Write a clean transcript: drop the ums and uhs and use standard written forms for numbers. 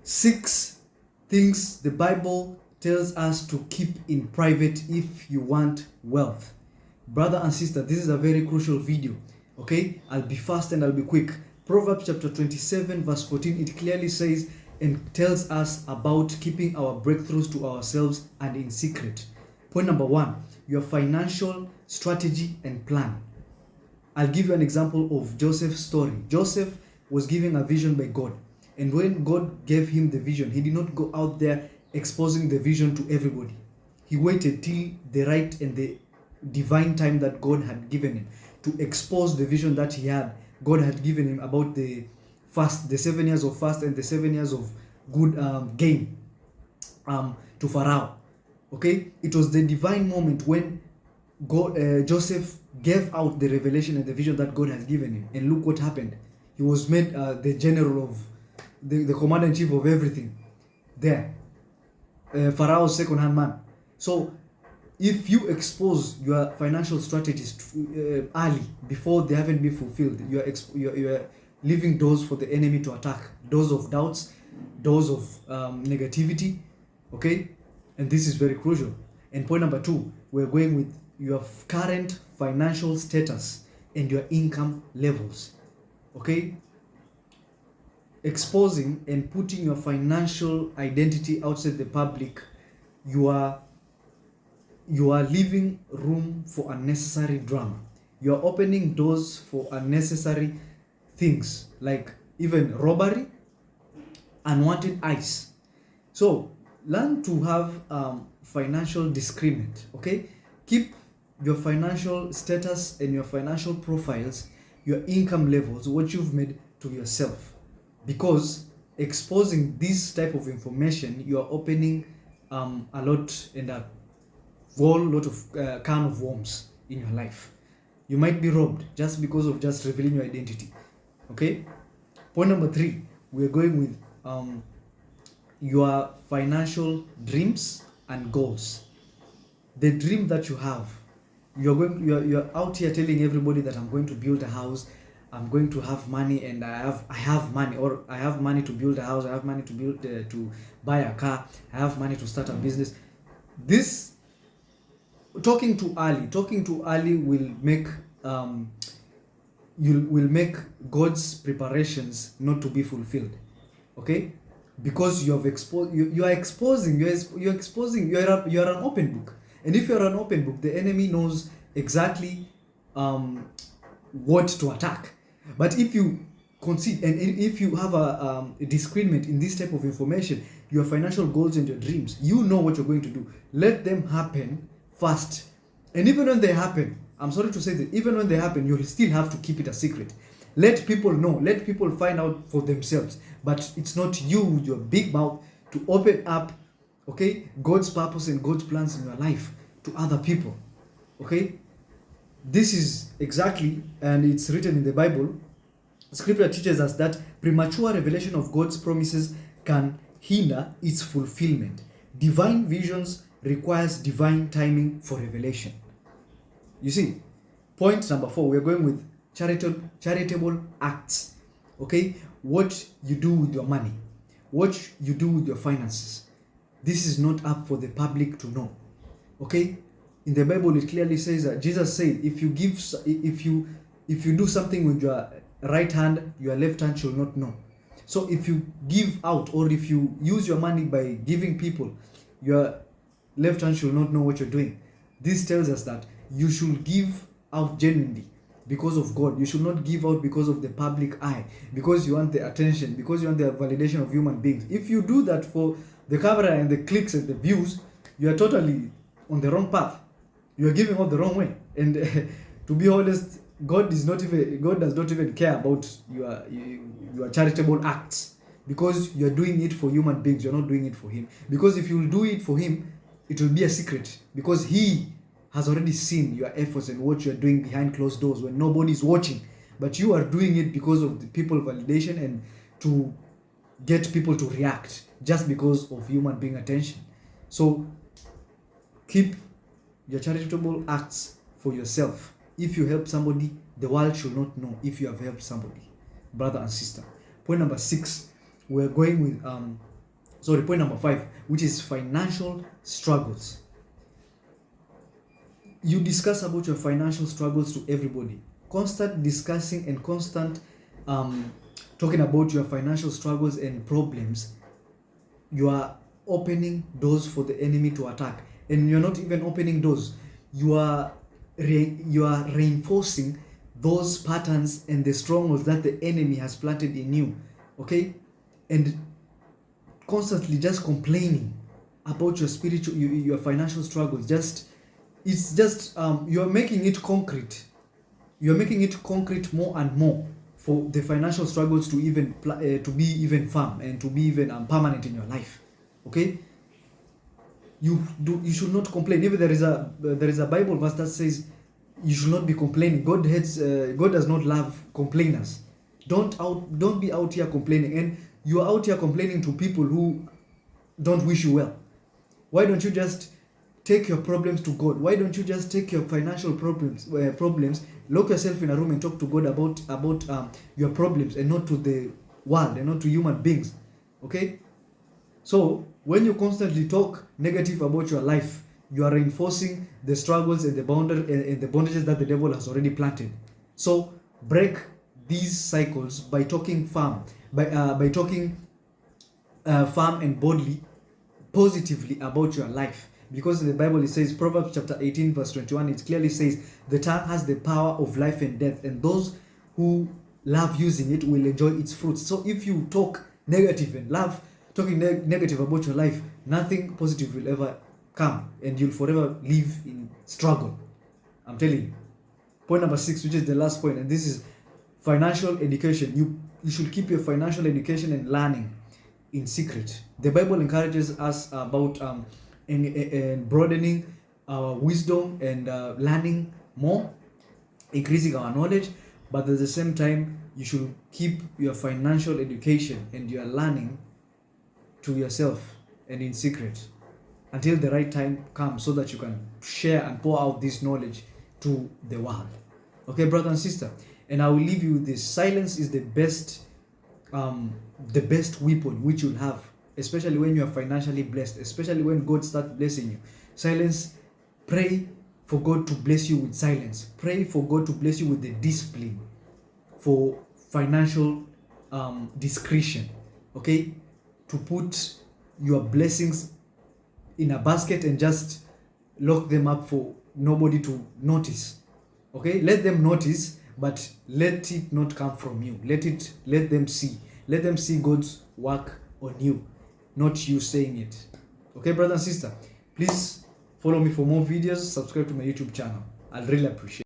6 things the Bible tells us to keep in private if you want wealth. Brother and sister, this is a very crucial video. Okay, I'll be fast and I'll be quick. Proverbs chapter 27 verse 14, it clearly says and tells us about keeping our breakthroughs to ourselves and in secret. Point number 1, your financial strategy and plan. I'll give you an example of Joseph's story. Joseph was given a vision by God. And when God gave him the vision, he did not go out there exposing the vision to everybody. He waited till the right and the divine time that God had given him to expose the vision that he had. God had given him about the fast, the 7 years of fast and the 7 years of good gain to Pharaoh. Okay, it was the divine moment when God, Joseph gave out the revelation and the vision that God has given him. And look what happened. He was made the general of the commander-in-chief of everything there. Pharaoh's second-hand man. So if you expose your financial strategies early, before they haven't been fulfilled, you are leaving doors for the enemy to attack, doors of doubts, doors of negativity. Okay, and this is very crucial. And point number 2, we're going with your current financial status and your income levels. Okay, exposing and putting your financial identity outside the public, you are leaving room for unnecessary drama. You are opening doors for unnecessary things like even robbery, unwanted eyes. So learn to have financial discernment. Okay, keep your financial status and your financial profiles, your income levels, what you've made, to yourself, because exposing this type of information, you are opening a lot and a whole lot of can of worms in your life. You might be robbed just because of just revealing your identity. Okay, point number 3, we're going with your financial dreams and goals. The dream that you have, you're out here telling everybody that I'm going to build a house, I'm going to have money, and I have money, or I have money to build a house, I have money to build to buy a car, I have money to start a business. This talking too early will make will make God's preparations not to be fulfilled. Okay, because you are exposing, you're an open book. And if you're an open book, the enemy knows exactly what to attack. But if you concede and if you have a discernment in this type of information, your financial goals and your dreams, you know what you're going to do. Let them happen fast. And even when they happen, I'm sorry to say that even when they happen, you'll still have to keep it a secret. Let people know, let people find out for themselves. But it's not you with your big mouth to open up, okay, God's purpose and God's plans in your life to other people. Okay, this is exactly, and it's written in the Bible. Scripture teaches us that premature revelation of God's promises can hinder its fulfillment. Divine visions requires divine timing for revelation. You see, point number 4, we're going with charitable acts. Okay, what you do with your money, what you do with your finances, this is not up for the public to know. Okay, in the Bible it clearly says that Jesus said, if you do something with your right hand, your left hand shall not know. So if you give out, or if you use your money by giving people, your left hand shall not know what you're doing. This tells us that you should give out genuinely because of God. You should not give out because of the public eye, because you want the attention, because you want the validation of human beings. If you do that for the camera and the clicks and the views, you are totally on the wrong path. You are giving out the wrong way. And to be honest, God does not even care about your charitable acts, because you are doing it for human beings. You're not doing it for Him. Because if you will do it for Him, it will be a secret, because He has already seen your efforts and what you are doing behind closed doors when nobody is watching. But you are doing it because of the people validation and to get people to react just because of human being attention. So keep your charitable acts for yourself. If you help somebody, the world should not know if you have helped somebody, brother and sister. Point number 6, we're going with Sorry, point number 5, which is financial struggles. You discuss about your financial struggles to everybody. Constant discussing and constant talking about your financial struggles and problems, you are opening doors for the enemy to attack. And you're not even opening doors, you are reinforcing those patterns and the strongholds that the enemy has planted in you. Okay? And constantly just complaining about your spiritual, your financial struggles, you're making it concrete. You're making it concrete more and more for the financial struggles to even to be even firm and to be even permanent in your life. Okay? You should not complain. Even there is a Bible verse that says you should not be complaining. God does not love complainers. Don't be out here complaining, and you are out here complaining to people who don't wish you well. Why don't you just take your problems to God? Why don't you just take your financial problems, lock yourself in a room and talk to God about your problems, and not to the world and not to human beings? Okay? So when you constantly talk negative about your life, you are reinforcing the struggles and the bondages that the devil has already planted. So break these cycles by talking firm, by talking firm and boldly, positively about your life. Because in the Bible it says, Proverbs chapter 18 verse 21, it clearly says, the tongue has the power of life and death, and those who love using it will enjoy its fruits. So if you talk negative and love talking negative about your life, nothing positive will ever come, and you'll forever live in struggle. I'm telling you. Point number 6, which is the last point, and this is financial education. You should keep your financial education and learning in secret. The Bible encourages us about in broadening our wisdom and learning more, increasing our knowledge, but at the same time you should keep your financial education and your learning to yourself and in secret until the right time comes, so that you can share and pour out this knowledge to the world. Okay, brother and sister, and I will leave you with this: silence is the best weapon which you'll have, especially when you are financially blessed, especially when God starts blessing you. Silence. Pray for God to bless you with silence. Pray for God to bless you with the discipline for financial discretion. Okay, to put your blessings in a basket and just lock them up for nobody to notice. Okay, let them notice, but let it not come from you. Let them see God's work on you, not you saying it. Okay, brother and sister, please follow me for more videos. Subscribe to my YouTube channel. I'll really appreciate it.